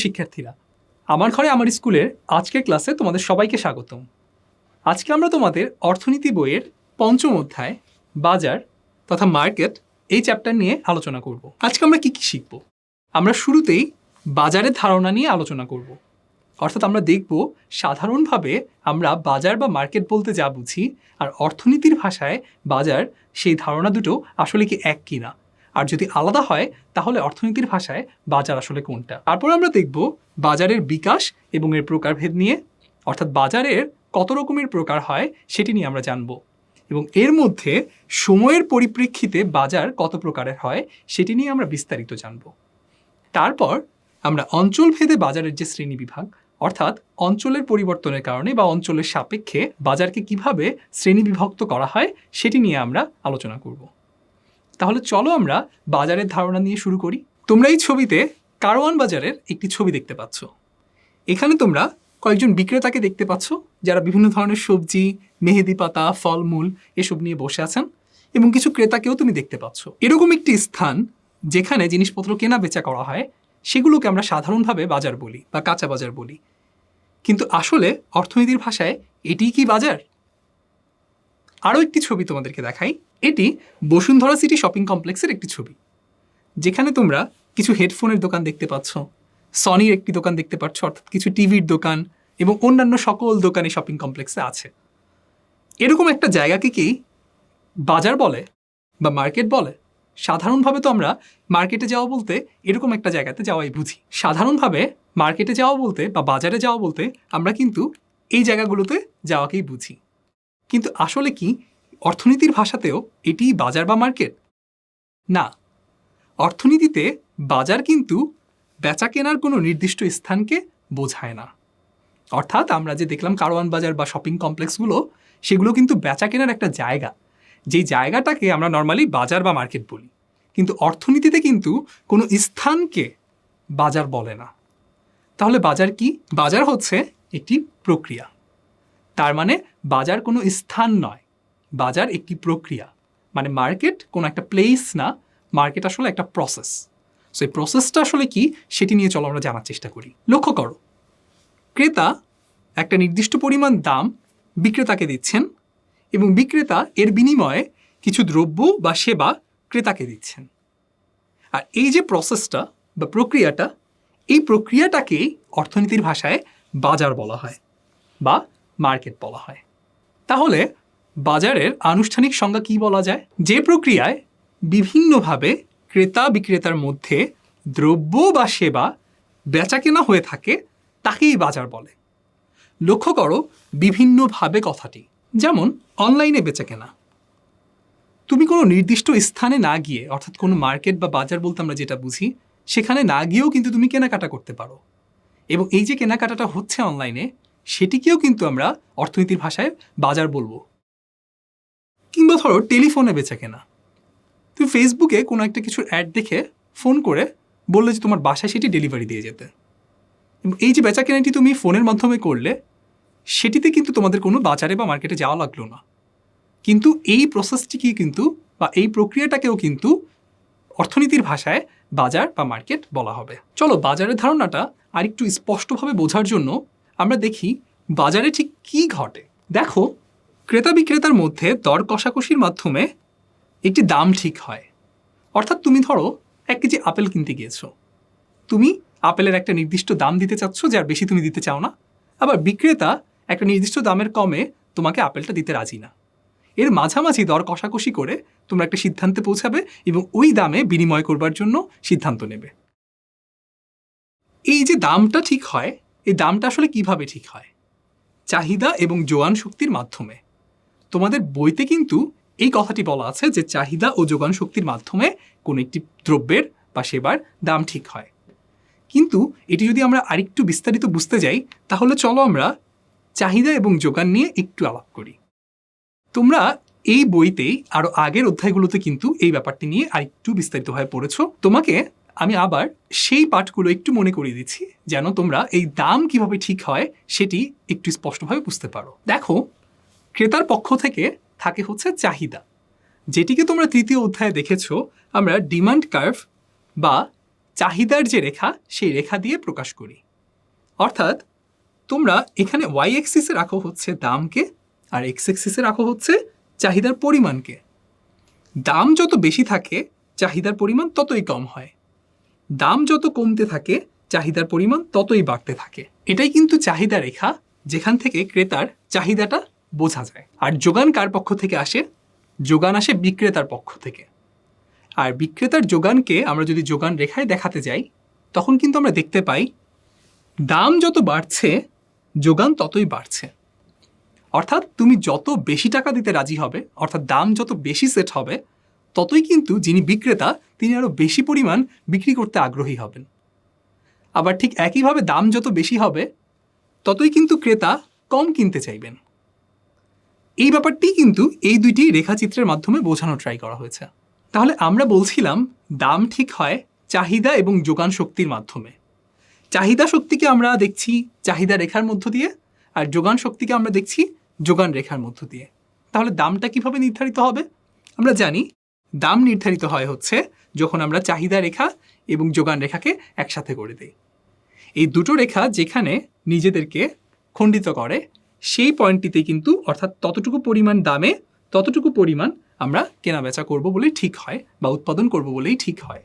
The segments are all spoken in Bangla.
শিক্ষার্থীরা, আমার ঘরে আমার স্কুলের আজকের ক্লাসে তোমাদের সবাইকে স্বাগতম। আজকে আমরা তোমাদের অর্থনীতি বইয়ের পঞ্চম অধ্যায় বাজার তথা মার্কেট এই চ্যাপ্টার নিয়ে আলোচনা করব। আজকে আমরা কি শিখব? আমরা শুরুতেই বাজারের ধারণা নিয়ে আলোচনা করব। অর্থাৎ আমরা দেখব সাধারণভাবে আমরা বাজার বা মার্কেট বলতে যা বুঝি আর অর্থনীতির ভাষায় বাজার সেই ধারণা দুটো আসলে কি এক কিনা, আর যদি আলাদা হয় তাহলে অর্থনীতির ভাষায় বাজার আসলে কোনটা। তারপর আমরা দেখব বাজারের বিকাশ এবং এর প্রকারভেদ নিয়ে, অর্থাৎ বাজারের কত রকমের প্রকার হয় সেটি নিয়ে আমরা জানব, এবং এর মধ্যে সময়ের পরিপ্রেক্ষিতে বাজার কত প্রকারের হয় সেটি নিয়ে আমরা বিস্তারিত জানব। তারপর আমরা অঞ্চলভেদে বাজারের যে শ্রেণী বিভাগ, অর্থাৎ অঞ্চলের পরিবর্তনের কারণে বা অঞ্চলের সাপেক্ষে বাজারকে কিভাবে শ্রেণীবিভক্ত করা হয় সেটি নিয়ে আমরা আলোচনা করব। তাহলে চলো আমরা বাজারের ধারণা নিয়ে শুরু করি। তোমরা এই ছবিতে কারওয়ান বাজারের একটি ছবি দেখতে পাচ্ছ। এখানে তোমরা কয়েকজন বিক্রেতাকে দেখতে পাচ্ছ যারা বিভিন্ন ধরনের সবজি, মেহেদি পাতা, ফলমূল এসব নিয়ে বসে আছেন, এবং কিছু ক্রেতাকেও তুমি দেখতে পাচ্ছ। এরকম একটি স্থান যেখানে জিনিসপত্র কেনা বেচা করা হয় সেগুলোকে আমরা সাধারণভাবে বাজার বলি বা কাঁচা বাজার বলি। কিন্তু আসলে অর্থনীতির ভাষায় এটিই কি বাজার? আরও একটি ছবি তোমাদেরকে দেখাই। এটি বসুন্ধরা সিটি শপিং কমপ্লেক্সের একটি ছবি, যেখানে তোমরা কিছু হেডফোনের দোকান দেখতে পাচ্ছ, সনির একটি দোকান দেখতে পাচ্ছ, অর্থাৎ কিছু টিভির দোকান এবং অন্যান্য সকল দোকানই শপিং কমপ্লেক্সে আছে। এরকম একটা জায়গাকে কি বাজার বলে বা মার্কেট বলে? সাধারণভাবে তো আমরা মার্কেটে যাওয়া বলতে এরকম একটা জায়গাতে যাওয়াই বুঝি। সাধারণভাবে মার্কেটে যাওয়া বলতে বা বাজারে যাওয়া বলতে আমরা কিন্তু এই জায়গাগুলোতে যাওয়াকেই বুঝি। কিন্তু আসলে কি অর্থনীতির ভাষাতেও এটি বাজার বা মার্কেট? না, অর্থনীতিতে বাজার কিন্তু বেচা কেনার কোনো নির্দিষ্ট স্থানকে বোঝায় না। অর্থাৎ আমরা যে দেখলাম কারওয়ান বাজার বা শপিং কমপ্লেক্সগুলো, সেগুলো কিন্তু বেচা কেনার একটা জায়গা, যেই জায়গাটাকে আমরা নর্মালি বাজার বা মার্কেট বলি। কিন্তু অর্থনীতিতে কিন্তু কোনো স্থানকে বাজার বলে না। তাহলে বাজার কি? বাজার হচ্ছে একটি প্রক্রিয়া। তার মানে বাজার কোনো স্থান নয়, বাজার একটি প্রক্রিয়া। মানে মার্কেট কোনো একটা প্লেস না, মার্কেট আসলে একটা প্রসেস। সো এই প্রসেসটা আসলে কি সেটি নিয়ে চলো আমরা জানার চেষ্টা করি। লক্ষ্য করো, ক্রেতা একটা নির্দিষ্ট পরিমাণ দাম বিক্রেতাকে দিচ্ছেন এবং বিক্রেতা এর বিনিময়ে কিছু দ্রব্য বা সেবা ক্রেতাকে দিচ্ছেন। আর এই যে প্রসেসটা বা প্রক্রিয়াটা, এই প্রক্রিয়াটাকেই অর্থনীতির ভাষায় বাজার বলা হয় বা মার্কেট বলা হয়। তাহলে বাজারের আনুষ্ঠানিক সংজ্ঞা কি বলা যায়? যে প্রক্রিয়ায় বিভিন্নভাবে ক্রেতা বিক্রেতার মধ্যে দ্রব্য বা সেবা বেচাকেনা হয়ে থাকে তাকেই বাজার বলে। লক্ষ্য করো বিভিন্নভাবে কথাটি, যেমন অনলাইনে বেচাকেনা। তুমি কোনো নির্দিষ্ট স্থানে না গিয়ে, অর্থাৎ কোনো মার্কেট বা বাজার বলতে আমরা যেটা বুঝি, সেখানে না গিয়েও কিন্তু তুমি কেনাকাটা করতে পারো, এবং এই যে কেনাকাটাটা হচ্ছে অনলাইনে, সেটিকেও কিন্তু আমরা অর্থনীতির ভাষায় বাজার বলবো। কিংবা ধরো টেলিফোনে বেচাকেনা। তুমি ফেসবুকে কোনো একটা কিছুর অ্যাড দেখে ফোন করে বললে যে তোমার বাসায় সেটি ডেলিভারি দিয়ে যেতে, এবং এই যে বেচাকেনাটি তুমি ফোনের মাধ্যমে করলে, সেটিতে কিন্তু তোমাদের কোনো বাজারে বা মার্কেটে যাওয়া লাগলো না। কিন্তু এই প্রসেসটিকে কিন্তু বা এই প্রক্রিয়াটাকেও কিন্তু অর্থনীতির ভাষায় বাজার বা মার্কেট বলা হবে। চলো বাজারের ধারণাটা আরেকটু স্পষ্টভাবে বোঝার জন্য আমরা দেখি বাজারে ঠিক কী ঘটে। দেখো, ক্রেতা বিক্রেতার মধ্যে দর কষাকষির মাধ্যমে একটি দাম ঠিক হয়। অর্থাৎ তুমি ধরো 1 কেজি আপেল কিনতে গিয়েছো, তুমি আপেলের একটা নির্দিষ্ট দাম দিতে চাচ্ছ, যার বেশি তুমি দিতে চাও না, আবার বিক্রেতা একটা নির্দিষ্ট দামের কমে তোমাকে আপেলটা দিতে রাজি না। এর মাঝামাঝি দর কষাকষি করে তোমরা একটা সিদ্ধান্তে পৌঁছাবে এবং ওই দামে বিনিময় করবার জন্য সিদ্ধান্ত নেবে। এই যে দামটা ঠিক হয়, এই দামটা আসলে কিভাবে ঠিক হয়? চাহিদা এবং যোগান শক্তির মাধ্যমে। তোমাদের বইতে কিন্তু এই কথাটি বলা আছে যে চাহিদা ও যোগান শক্তির মাধ্যমে কোনো একটি দ্রব্যের বা সেবার দাম ঠিক হয়। কিন্তু এটি যদি আমরা আরেকটু বিস্তারিত বুঝতে যাই, তাহলে চলো আমরা চাহিদা এবং যোগান নিয়ে একটু আলাপ করি। তোমরা এই বইতেই আরও আগের অধ্যায়গুলোতে কিন্তু এই ব্যাপারটি নিয়ে আরেকটু বিস্তারিতভাবে পড়েছো। তোমাকে আমি আবার সেই পাঠগুলো একটু মনে করিয়ে দিচ্ছি, যেন তোমরা এই দাম কিভাবে ঠিক হয় সেটি একটু স্পষ্টভাবে বুঝতে পারো। দেখো, ক্রেতার পক্ষ থেকে থাকে হচ্ছে চাহিদা, যেটিকে তোমরা তৃতীয় অধ্যায়ে দেখেছো আমরা ডিমান্ড কার্ভ বা চাহিদার যে রেখা সেই রেখা দিয়ে প্রকাশ করি। অর্থাৎ তোমরা এখানে ওয়াই এক্সিসে রাখো হচ্ছে দামকে, আর এক্স এক্সিসে রাখো হচ্ছে চাহিদার পরিমাণকে। দাম যত বেশি থাকে চাহিদার পরিমাণ ততই কম হয়, দাম যত কমতে থাকে চাহিদার পরিমাণ ততই বাড়তে থাকে। এটাই কিন্তু চাহিদা রেখা, যেখান থেকে ক্রেতার চাহিদাটা বোঝা যায়। আর যোগান কার পক্ষ থেকে আসে? যোগান আসে বিক্রেতার পক্ষ থেকে। আর বিক্রেতার যোগানকে আমরা যদি যোগান রেখায় দেখাতে যাই, তখন কিন্তু আমরা দেখতে পাই দাম যত বাড়ছে যোগান ততই বাড়ছে। অর্থাৎ তুমি যত বেশি টাকা দিতে রাজি হবে, অর্থাৎ দাম যত বেশি সেট হবে, ততই কিন্তু যিনি বিক্রেতা তিনি আরও বেশি পরিমাণ বিক্রি করতে আগ্রহী হবেন। আবার ঠিক একইভাবে দাম যত বেশি হবে ততই কিন্তু ক্রেতা কম কিনতে চাইবেন। এই ব্যাপারটি কিন্তু এই দুইটি রেখাচিত্রের মাধ্যমে বোঝানো ট্রাই করা হয়েছে। তাহলে আমরা বলছিলাম দাম ঠিক হয় চাহিদা এবং যোগান শক্তির মাধ্যমে। চাহিদা শক্তিকে আমরা দেখছি চাহিদা রেখার মধ্য দিয়ে, আর যোগান শক্তিকে আমরা দেখছি যোগান রেখার মধ্য দিয়ে। তাহলে দামটা কিভাবে নির্ধারিত হবে? আমরা জানি দাম নির্ধারিত হয় হচ্ছে যখন আমরা চাহিদা রেখা এবং যোগান রেখাকে একসাথে করে দিই। এই দুটো রেখা যেখানে নিজেদেরকে খণ্ডিত করে সেই পয়েন্টটিতে কিন্তু, অর্থাৎ ততটুকু পরিমাণ দামে ততটুকু পরিমাণ আমরা কেনাবেচা করব বলেই ঠিক হয়, বা উৎপাদন করব বলেই ঠিক হয়।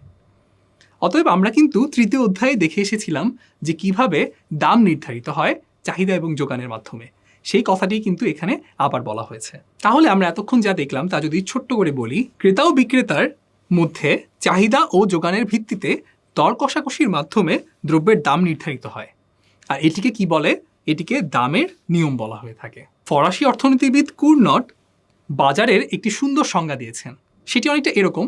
অতএব আমরা কিন্তু তৃতীয় অধ্যায়ে দেখে এসেছিলাম যে কিভাবে দাম নির্ধারিত হয় চাহিদা এবং যোগানের মাধ্যমে। সেই কথাটি কিন্তু এখানে আবার বলা হয়েছে। তাহলে আমরা এতক্ষণ যা দেখলাম তা যদি ছোট্ট করে বলি, ক্রেতা ও বিক্রেতার মধ্যে চাহিদা ও যোগানের ভিত্তিতে দর কষাকষির মাধ্যমে দ্রব্যের দাম নির্ধারিত হয়। আর এটিকে কি বলে? এটিকে দামের নিয়ম বলা হয়ে থাকে। ফরাসি অর্থনীতিবিদ কুরনট বাজারের একটি সুন্দর সংজ্ঞা দিয়েছেন। সেটি অনেকটা এরকম: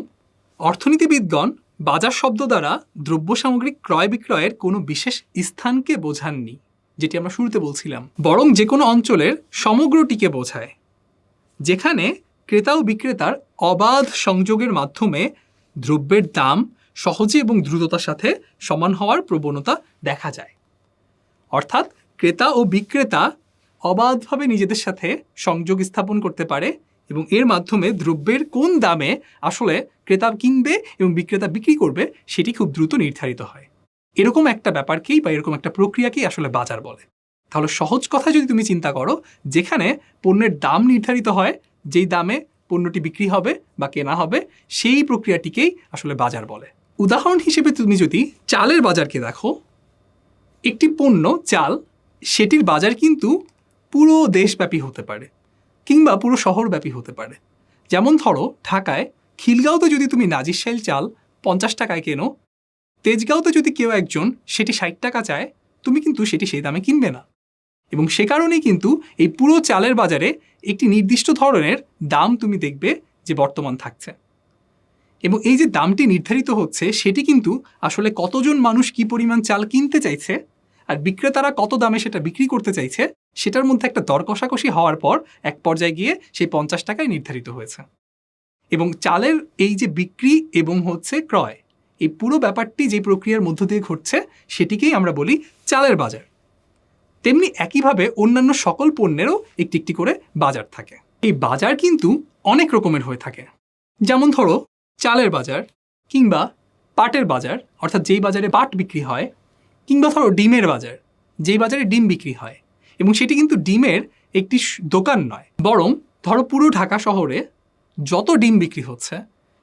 অর্থনীতিবিদগণ বাজার শব্দ দ্বারা দ্রব্য সামগ্রিক ক্রয় বিক্রয়ের কোনো বিশেষ স্থানকে বোঝাননি, যেটি আমরা শুরুতে বলছিলাম, বরং যে কোনো অঞ্চলের সমগ্রটিকে বোঝায়, যেখানে ক্রেতা ও বিক্রেতার অবাধ সংযোগের মাধ্যমে দ্রব্যের দাম সহজে এবং দ্রুততার সাথে সমান হওয়ার প্রবণতা দেখা যায়। অর্থাৎ ক্রেতা ও বিক্রেতা অবাধভাবে নিজেদের সাথে সংযোগ স্থাপন করতে পারে এবং এর মাধ্যমে দ্রব্যের কোন দামে আসলে ক্রেতা কিনবে এবং বিক্রেতা বিক্রি করবে সেটি খুব দ্রুত নির্ধারিত হয়। এরকম একটা ব্যাপারকেই বা এরকম একটা প্রক্রিয়াকেই আসলে বাজার বলে। তাহলে সহজ কথা যদি তুমি চিন্তা করো, যেখানে পণ্যের দাম নির্ধারিত হয়, যেই দামে পণ্যটি বিক্রি হবে বা কেনা হবে, সেই প্রক্রিয়াটিকেই আসলে বাজার বলে। উদাহরণ হিসেবে তুমি যদি চালের বাজারকে দেখো, একটি পণ্য চাল, সেটির বাজার কিন্তু পুরো দেশব্যাপী হতে পারে কিংবা পুরো শহরব্যাপী হতে পারে। যেমন ধরো ঢাকায় খিলগাঁওতে যদি তুমি নাজিরশাইল চাল 50 টাকায় কেনো, তেজগাঁওতে যদি কেউ একজন সেটি 60 টাকা চায়, তুমি কিন্তু সেটি সেই দামে কিনবে না। এবং সে কারণেই কিন্তু এই পুরো চালের বাজারে একটি নির্দিষ্ট ধরনের দাম তুমি দেখবে যে বর্তমান থাকছে। এবং এই যে দামটি নির্ধারিত হচ্ছে সেটি কিন্তু আসলে কতজন মানুষ কি পরিমাণ চাল কিনতে চাইছে আর বিক্রেতারা কত দামে সেটা বিক্রি করতে চাইছে, সেটার মধ্যে একটা দর কষাকষি হওয়ার পর এক পর্যায়ে গিয়ে সেই 50 টাকায় নির্ধারিত হয়েছে। এবং চালের এই যে বিক্রি এবং হচ্ছে ক্রয়, এই পুরো ব্যাপারটি যে প্রক্রিয়ার মধ্য দিয়ে ঘটছে সেটিকেই আমরা বলি চালের বাজার। তেমনি একইভাবে অন্যান্য সকল পণ্যেরও একটি একটি করে বাজার থাকে। এই বাজার কিন্তু অনেক রকমের হয়ে থাকে। যেমন ধরো চালের বাজার, কিংবা পাটের বাজার, অর্থাৎ যেই বাজারে পাট বিক্রি হয়, কিংবা ধরো ডিমের বাজার, যেই বাজারে ডিম বিক্রি হয়। এবং সেটি কিন্তু ডিমের একটি দোকান নয়, বরং ধরো পুরো ঢাকা শহরে যত ডিম বিক্রি হচ্ছে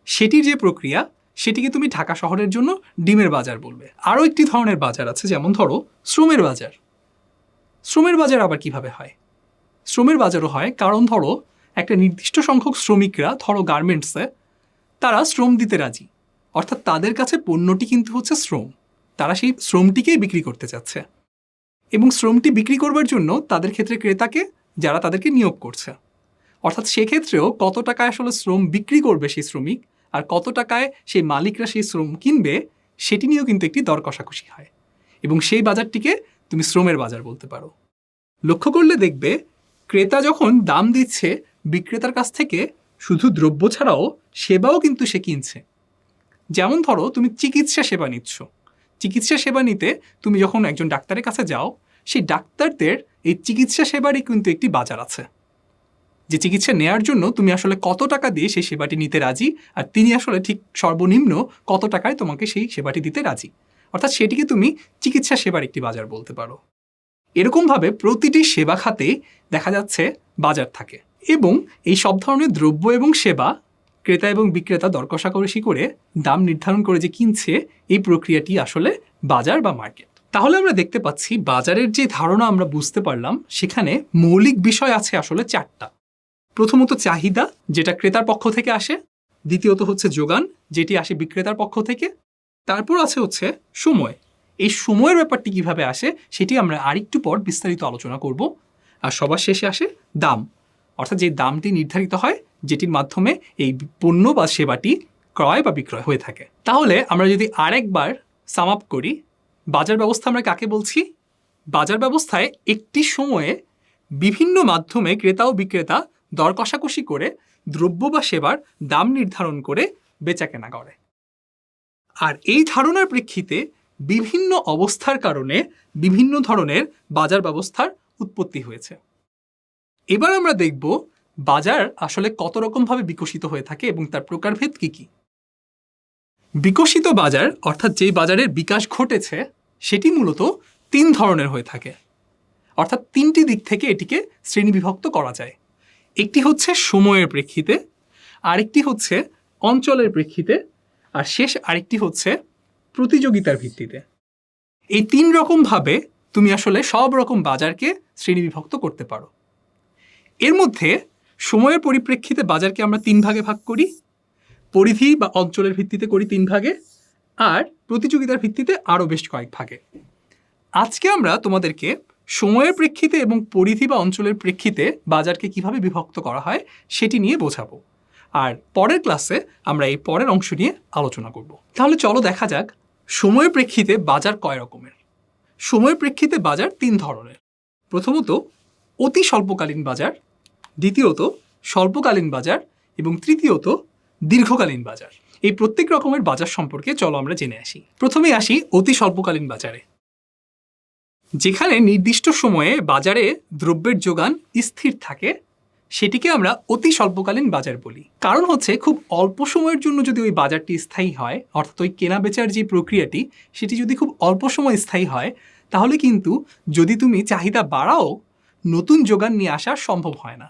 সেটির যে প্রক্রিয়া, সেটিকে তুমি ঢাকা শহরের জন্য ডিমের বাজার বলবে। আরও একটি ধরনের বাজার আছে, যেমন ধরো শ্রমের বাজার। শ্রমের বাজার আবার কিভাবে হয়? শ্রমের বাজারও হয় কারণ ধরো একটা নির্দিষ্ট সংখ্যক শ্রমিকরা ধরো গার্মেন্টসে তারা শ্রম দিতে রাজি, অর্থাৎ তাদের কাছে পণ্যটি কিন্তু হচ্ছে শ্রম, তারা সেই শ্রমটিকেই বিক্রি করতে চাচ্ছে। এবং শ্রমটি বিক্রি করবার জন্য তাদের ক্ষেত্রে ক্রেতাকে যারা তাদেরকে নিয়োগ করছে, অর্থাৎ সেক্ষেত্রেও কত টাকায় আসলে শ্রম বিক্রি করবে সেই শ্রমিক আর কত টাকায় সেই মালিকরা সেই শ্রম কিনবে, সেটি নিয়েও কিন্তু একটি দর কষাকষি হয়। এবং সেই বাজারটিকে তুমি শ্রমের বাজার বলতে পারো। লক্ষ্য করলে দেখবে ক্রেতা যখন দাম দিচ্ছে বিক্রেতার কাছ থেকে শুধু দ্রব্য ছাড়াও সেবাও কিন্তু সে কিনছে। যেমন ধরো তুমি চিকিৎসা সেবা নিচ্ছ, চিকিৎসা সেবা নিতে তুমি যখন একজন ডাক্তারের কাছে যাও, সেই ডাক্তারদের এই চিকিৎসা সেবারই কিন্তু একটি বাজার আছে। যে চিকিৎসা নেয়ার জন্য তুমি আসলে কত টাকা দিয়ে সেই সেবাটি নিতে রাজি, আর তিনি আসলে ঠিক সর্বনিম্ন কত টাকায় তোমাকে সেই সেবাটি দিতে রাজি। অর্থাৎ সেটিকে তুমি চিকিৎসা সেবার একটি বাজার বলতে পারো। এরকমভাবে প্রতিটি সেবা খাতে দেখা যাচ্ছে বাজার থাকে, এবং এই সব ধরনের দ্রব্য এবং সেবা ক্রেতা এবং বিক্রেতা দর কষাকষি করে দাম নির্ধারণ করে যে কিনছে, এই প্রক্রিয়াটি আসলে বাজার বা মার্কেট। তাহলে আমরা দেখতে পাচ্ছি বাজারের যে ধারণা আমরা বুঝতে পারলাম, সেখানে মৌলিক বিষয় আছে আসলে চারটা। প্রথমত চাহিদা, যেটা ক্রেতার পক্ষ থেকে আসে। দ্বিতীয়ত হচ্ছে যোগান, যেটি আসে বিক্রেতার পক্ষ থেকে। তারপর আছে হচ্ছে সময়। এই সময়ের ব্যাপারটি কিভাবে আসে সেটি আমরা আরেকটু পর বিস্তারিত আলোচনা করব। আর সবার শেষে আসে দাম, অর্থাৎ যে দামটি নির্ধারিত হয়, যেটির মাধ্যমে এই পণ্য বা সেবাটি ক্রয় বা বিক্রয় হয়ে থাকে। তাহলে আমরা যদি আরেকবার সাম আপ করি, বাজার ব্যবস্থা আমরা কাকে বলছি? বাজার ব্যবস্থায় একটি সময়ে বিভিন্ন মাধ্যমে ক্রেতা ও বিক্রেতা দর কষাকষি করে দ্রব্য বা সেবার দাম নির্ধারণ করে বেচাকেনা করে। আর এই ধারণার প্রেক্ষিতে বিভিন্ন অবস্থার কারণে বিভিন্ন ধরনের বাজার ব্যবস্থার উৎপত্তি হয়েছে। এবার আমরা দেখব বাজার আসলে কত রকমভাবে বিকশিত হয়ে থাকে এবং তার প্রকারভেদ কি কি। বিকশিত বাজার, অর্থাৎ যেই বাজারের বিকাশ ঘটেছে, সেটি মূলত তিন ধরনের হয়ে থাকে। অর্থাৎ তিনটি দিক থেকে এটিকে শ্রেণীবিভক্ত করা যায়। একটি হচ্ছে সময়ের প্রেক্ষিতে, আরেকটি হচ্ছে অঞ্চলের প্রেক্ষিতে, আর শেষ আরেকটি হচ্ছে প্রতিযোগিতার ভিত্তিতে। এই তিন রকমভাবে তুমি আসলে সব রকম বাজারকে শ্রেণীবিভক্ত করতে পারো। এর মধ্যে সময়ের পরিপ্রেক্ষিতে বাজারকে আমরা তিন ভাগে ভাগ করি, পরিধি বা অঞ্চলের ভিত্তিতে করি তিন ভাগে, আর প্রতিযোগিতার ভিত্তিতে আরও বেশ কয়েক ভাগে। আজকে আমরা তোমাদেরকে সময়ের প্রেক্ষিতে এবং পরিধি বা অঞ্চলের প্রেক্ষিতে বাজারকে কিভাবে বিভক্ত করা হয় সেটি নিয়ে বোঝাবো। আর পরের ক্লাসে আমরা এই পরের অংশ নিয়ে আলোচনা করব। তাহলে চলো দেখা যাক সময়ের প্রেক্ষিতে বাজার কয় রকমের। সময়ের প্রেক্ষিতে বাজার তিন ধরনের। প্রথমত অতি স্বল্পকালীন বাজার, দ্বিতীয়ত স্বল্পকালীন বাজার, এবং তৃতীয়ত দীর্ঘকালীন বাজার। এই প্রত্যেক রকমের বাজার সম্পর্কে চলো আমরা জেনে আসি। প্রথমে আসি অতি স্বল্পকালীন বাজারে, যেখানে নির্দিষ্ট সময়ে বাজারে দ্রব্যের যোগান স্থির থাকে, সেটিকে আমরা অতি স্বল্পকালীন বাজার বলি। কারণ হচ্ছে খুব অল্প সময়ের জন্য যদি ওই বাজারটি স্থায়ী হয়, অর্থাৎ ওই কেনা বেচার যে প্রক্রিয়াটি সেটি যদি খুব অল্প সময় স্থায়ী হয়, তাহলে কিন্তু যদি তুমি চাহিদা বাড়াও, নতুন যোগান নিয়ে আসা সম্ভব হয় না।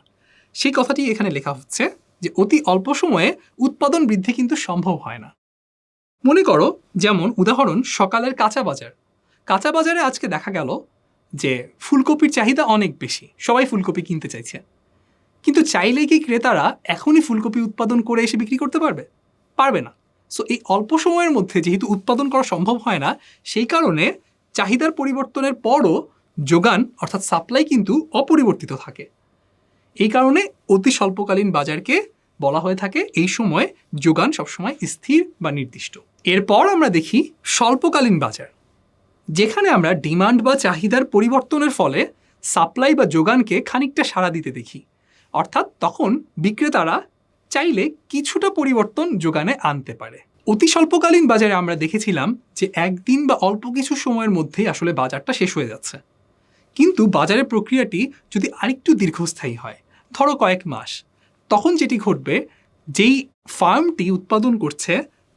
সেই কথাটি এখানে লেখা হচ্ছে যে অতি অল্প সময়ে উৎপাদন বৃদ্ধি কিন্তু সম্ভব হয় না। মনে করো, যেমন উদাহরণ সকালের কাঁচা বাজার। কাঁচা বাজারে আজকে দেখা গেল যে ফুলকপির চাহিদা অনেক বেশি, সবাই ফুলকপি কিনতে চাইছে, কিন্তু চাইলেই কি ক্রেতারা এখনই ফুলকপি উৎপাদন করে এসে বিক্রি করতে পারবে? পারবে না। সো এই অল্প সময়ের মধ্যে যেহেতু উৎপাদন করা সম্ভব হয় না, সেই কারণে চাহিদার পরিবর্তনের পরও যোগান অর্থাৎ সাপ্লাই কিন্তু অপরিবর্তিত থাকে। এই কারণে অতি স্বল্পকালীন বাজারকে বলা হয়ে থাকে এই সময় যোগান সবসময় স্থির বা নির্দিষ্ট। এরপর আমরা দেখি স্বল্পকালীন বাজার, যেখানে আমরা ডিমান্ড বা চাহিদার পরিবর্তনের ফলে সাপ্লাই বা যোগানকে খানিকটা সাড়া দিতে দেখি। অর্থাৎ তখন বিক্রেতারা চাইলে কিছুটা পরিবর্তন যোগানে আনতে পারে। অতি স্বল্পকালীন বাজারে আমরা দেখেছিলাম যে একদিন বা অল্প কিছু সময়ের মধ্যেই আসলে বাজারটা শেষ হয়ে যাচ্ছে। কিন্তু বাজারের প্রক্রিয়াটি যদি আরেকটু দীর্ঘস্থায়ী হয়, ধরো কয়েক মাস, তখন যেটি ঘটবে, যেই ফার্মটি উৎপাদন করছে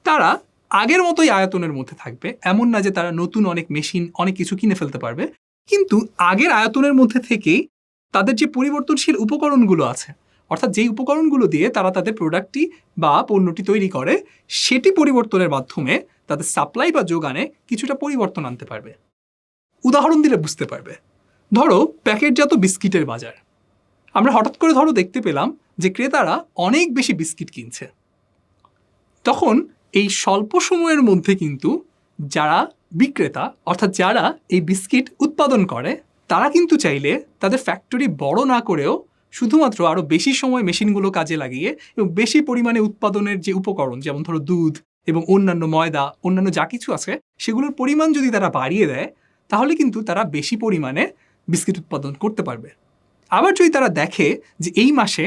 তারা আগের মতোই আয়তনের মধ্যে থাকবে। এমন না যে তারা নতুন অনেক মেশিন অনেক কিছু কিনে ফেলতে পারবে, কিন্তু আগের আয়তনের মধ্যে থেকেই তাদের যে পরিবর্তনশীল উপকরণগুলো আছে, অর্থাৎ যেই উপকরণগুলো দিয়ে তারা তাদের প্রোডাক্টটি বা পণ্যটি তৈরি করে, সেটি পরিবর্তনের মাধ্যমে তাদের সাপ্লাই বা যোগানে কিছুটা পরিবর্তন আনতে পারবে। উদাহরণ দিলে বুঝতে পারবে। ধরো প্যাকেটজাত বিস্কিটের বাজার। আমরা হঠাৎ করে দেখতে পেলাম যে ক্রেতারা অনেক বেশি বিস্কিট কিনছে। তখন এই স্বল্প সময়ের মধ্যে কিন্তু যারা বিক্রেতা অর্থাৎ যারা এই বিস্কিট উৎপাদন করে, তারা কিন্তু চাইলে তাদের ফ্যাক্টরি বড় না করেও শুধুমাত্র আরও বেশি সময় মেশিনগুলো কাজে লাগিয়ে এবং বেশি পরিমাণে উৎপাদনের যে উপকরণ, যেমন ধরো দুধ এবং অন্যান্য ময়দা, অন্যান্য যা কিছু আছে, সেগুলোর পরিমাণ যদি তারা বাড়িয়ে দেয়, তাহলে কিন্তু তারা বেশি পরিমাণে বিস্কিট উৎপাদন করতে পারবে। আবার যদি তারা দেখে যে এই মাসে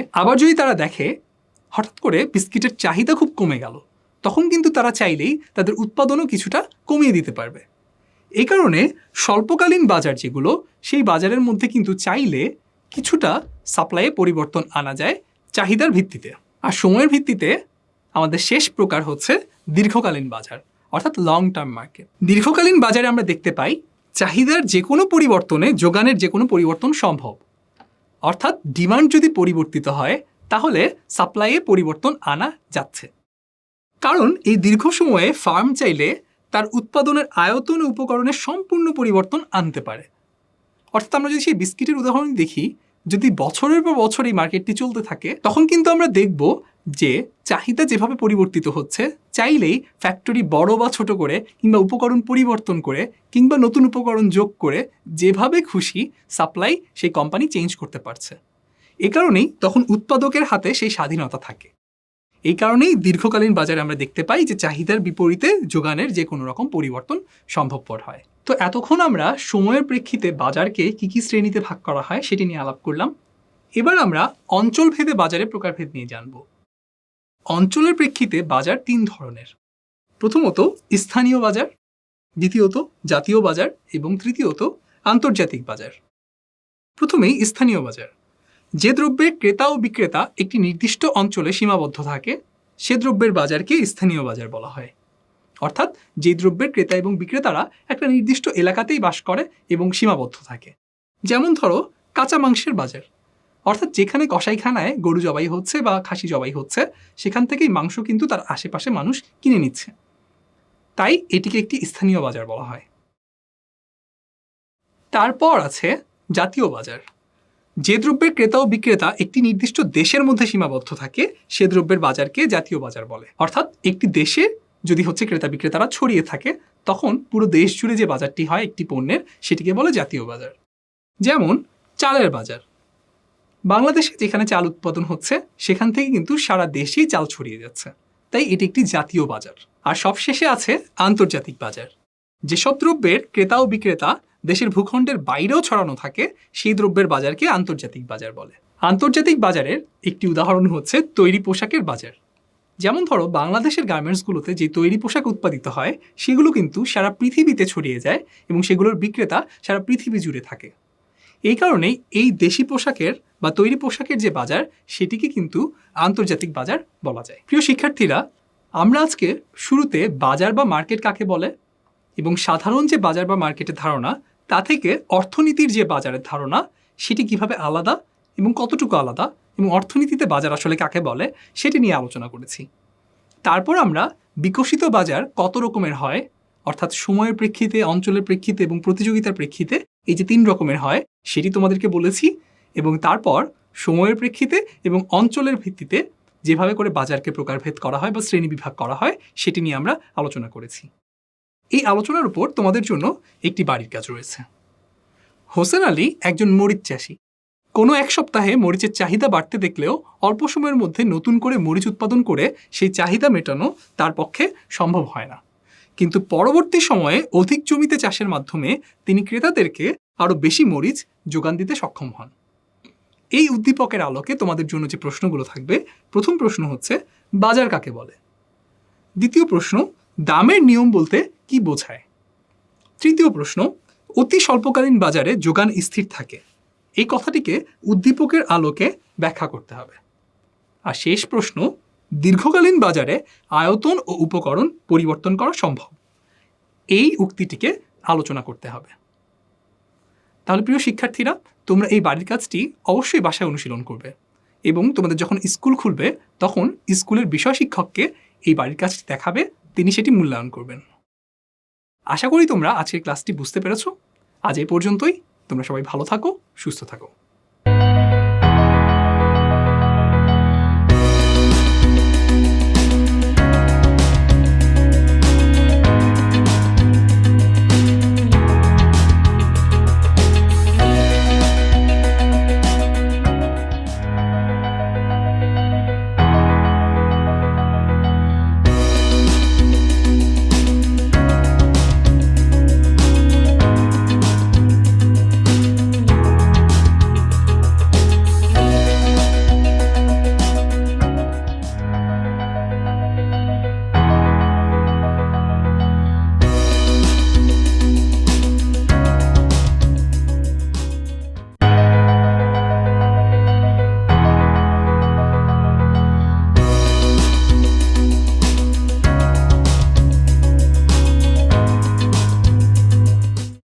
হঠাৎ করে বিস্কিটের চাহিদা খুব কমে গেল, তখন কিন্তু তারা চাইলেই তাদের উৎপাদনও কিছুটা কমিয়ে দিতে পারবে। এই কারণে স্বল্পকালীন বাজার যেগুলো, সেই বাজারের মধ্যে কিন্তু চাইলে কিছুটা সাপ্লাইয়ে পরিবর্তন আনা যায় চাহিদার ভিত্তিতে। আর সময়ের ভিত্তিতে আমাদের শেষ প্রকার হচ্ছে দীর্ঘকালীন বাজার, অর্থাৎ লং টার্ম মার্কেট। দীর্ঘকালীন বাজারে আমরা দেখতে পাই চাহিদার যে কোনো পরিবর্তনে যোগানের যে কোনো পরিবর্তন সম্ভব। অর্থাৎ ডিমান্ড যদি পরিবর্তিত হয় তাহলে সাপ্লাইয়ে পরিবর্তন আনা যাচ্ছে। কারণ এই দীর্ঘ সময়ে ফার্ম চাইলে তার উৎপাদনের আয়তন ও উপকরণের সম্পূর্ণ পরিবর্তন আনতে পারে। অর্থাৎ আমরা যদি সেই বিস্কিটের উদাহরণ দেখি, যদি বছরের পর বছর এই মার্কেটটি চলতে থাকে তখন কিন্তু আমরা দেখব যে চাহিদা যেভাবে পরিবর্তিত হচ্ছে, চাইলেই ফ্যাক্টরি বড় বা ছোট করে কিংবা উপকরণ পরিবর্তন করে কিংবা নতুন উপকরণ যোগ করে যেভাবে খুশি সাপ্লাই সেই কোম্পানি চেঞ্জ করতে পারছে। এ কারণেই তখন উৎপাদকের হাতে সেই স্বাধীনতা থাকে। এই কারণেই দীর্ঘকালীন বাজারে আমরা দেখতে পাই যে চাহিদার বিপরীতে যোগানের যে কোনো রকম পরিবর্তন সম্ভবপর হয়। তো এতক্ষণ আমরা সময়ের প্রেক্ষিতে বাজারকে কী কী শ্রেণীতে ভাগ করা হয় সেটি নিয়ে আলাপ করলাম। এবার আমরা অঞ্চলভেদে বাজারের প্রকারভেদ নিয়ে জানব। অঞ্চলের প্রেক্ষিতে বাজার 3 ধরনের। প্রথমত স্থানীয় বাজার, দ্বিতীয়ত জাতীয় বাজার এবং তৃতীয়ত আন্তর্জাতিক বাজার। প্রথমেই স্থানীয় বাজার। যে দ্রব্যের ক্রেতা ও বিক্রেতা একটি নির্দিষ্ট অঞ্চলে সীমাবদ্ধ থাকে সে দ্রব্যের বাজারকে স্থানীয় বাজার বলা হয়। অর্থাৎ যে দ্রব্যের ক্রেতা এবং বিক্রেতারা একটা নির্দিষ্ট এলাকাতেই বাস করে এবং সীমাবদ্ধ থাকে। যেমন ধরো কাঁচা মাংসের বাজার, অর্থাৎ যেখানে কসাইখানায় গরু জবাই হচ্ছে বা খাসি জবাই হচ্ছে সেখান থেকেই মাংস কিন্তু তার আশেপাশে মানুষ কিনে নিচ্ছে, তাই এটিকে একটি স্থানীয় বাজার বলা হয়। তারপর আছে জাতীয় বাজার। যে দ্রব্যের ক্রেতা ও বিক্রেতা একটি নির্দিষ্ট দেশের মধ্যে সীমাবদ্ধ থাকে সে দ্রব্যের বাজারকে জাতীয় বাজার বলে। অর্থাৎ একটি দেশে যদি হচ্ছে ক্রেতা বিক্রেতারা ছড়িয়ে থাকে তখন পুরো দেশ জুড়ে যে বাজারটি হয় একটি পণ্যের সেটিকে বলে জাতীয় বাজার। যেমন চালের বাজার, বাংলাদেশে যেখানে চাল উৎপাদন হচ্ছে সেখান থেকে কিন্তু সারা দেশেই চাল ছড়িয়ে যাচ্ছে, তাই এটি একটি জাতীয় বাজার। আর সবশেষে আছে আন্তর্জাতিক বাজার। যেসব দ্রব্যের ক্রেতা ও বিক্রেতা দেশের ভূখণ্ডের বাইরেও ছড়ানো থাকে সেই দ্রব্যের বাজারকে আন্তর্জাতিক বাজার বলে। আন্তর্জাতিক বাজারের একটি উদাহরণ হচ্ছে তৈরি পোশাকের বাজার। যেমন ধরো বাংলাদেশের গার্মেন্টসগুলোতে যে তৈরি পোশাক উৎপাদিত হয় সেগুলো কিন্তু সারা পৃথিবীতে ছড়িয়ে যায় এবং সেগুলোর বিক্রেতা সারা পৃথিবী জুড়ে থাকে। এই কারণেই এই দেশি পোশাকের বা তৈরি পোশাকের যে বাজার সেটিকে কিন্তু আন্তর্জাতিক বাজার বলা যায়। প্রিয় শিক্ষার্থীরা, আমরা আজকে শুরুতে বাজার বা মার্কেট কাকে বলে এবং সাধারণ যে বাজার বা মার্কেটের ধারণা তা থেকে অর্থনীতির যে বাজারের ধারণা সেটি কিভাবে আলাদা এবং কতটুকু আলাদা এবং অর্থনীতিতে বাজার আসলে কাকে বলে সেটি নিয়ে আলোচনা করেছি। তারপর আমরা বিকশিত বাজার কত রকমের হয়, অর্থাৎ সময়ের প্রেক্ষিতে, অঞ্চলের প্রেক্ষিতে এবং প্রতিযোগিতার প্রেক্ষিতে এই যে 3 রকমের হয় সেটি তোমাদেরকে বলেছি এবং তারপর সময়ের প্রেক্ষিতে এবং অঞ্চলের ভিত্তিতে যেভাবে করে বাজারকে প্রকারভেদ করা হয় বা শ্রেণীবিভাগ করা হয় সেটি নিয়ে আমরা আলোচনা করেছি। এই আলোচনার উপর তোমাদের জন্য একটি বাড়ির কাজ রয়েছে। হোসেন আলী একজন মরিচ চাষি। কোনো এক সপ্তাহে মরিচের চাহিদা বাড়তে দেখলেও অল্প সময়ের মধ্যে নতুন করে মরিচ উৎপাদন করে সেই চাহিদা মেটানো তার পক্ষে সম্ভব হয় না। কিন্তু পরবর্তী সময়ে অধিক জমিতে চাষের মাধ্যমে তিনি ক্রেতাদেরকে আরও বেশি মরিচ যোগান দিতে সক্ষম হন। এই উদ্দীপকের আলোকে তোমাদের জন্য যে প্রশ্নগুলো থাকবে, প্রথম প্রশ্ন হচ্ছে বাজার কাকে বলে। দ্বিতীয় প্রশ্ন, দামের নিয়ম বলতে কি বোঝায়। তৃতীয় প্রশ্ন, অতি স্বল্পকালীন বাজারে যোগান স্থির থাকে, এই কথাটিকে উদ্দীপকের আলোকে ব্যাখ্যা করতে হবে। আর শেষ প্রশ্ন, দীর্ঘকালীন বাজারে আয়তন ও উপকরণ পরিবর্তন করা সম্ভব, এই উক্তিটিকে আলোচনা করতে হবে। তাহলে প্রিয় শিক্ষার্থীরা, তোমরা এই বাড়ির কাজটি অবশ্যই বাসায় অনুশীলন করবে এবং তোমাদের যখন স্কুল খুলবে তখন স্কুলের বিষয় শিক্ষককে এই বাড়ির কাজটি দেখাবে, তিনি সেটি মূল্যায়ন করবেন। আশা করি তোমরা আজকের ক্লাসটি বুঝতে পেরেছো। আজ এই পর্যন্তই। তোমরা সবাই ভালো থাকো, সুস্থ থাকো।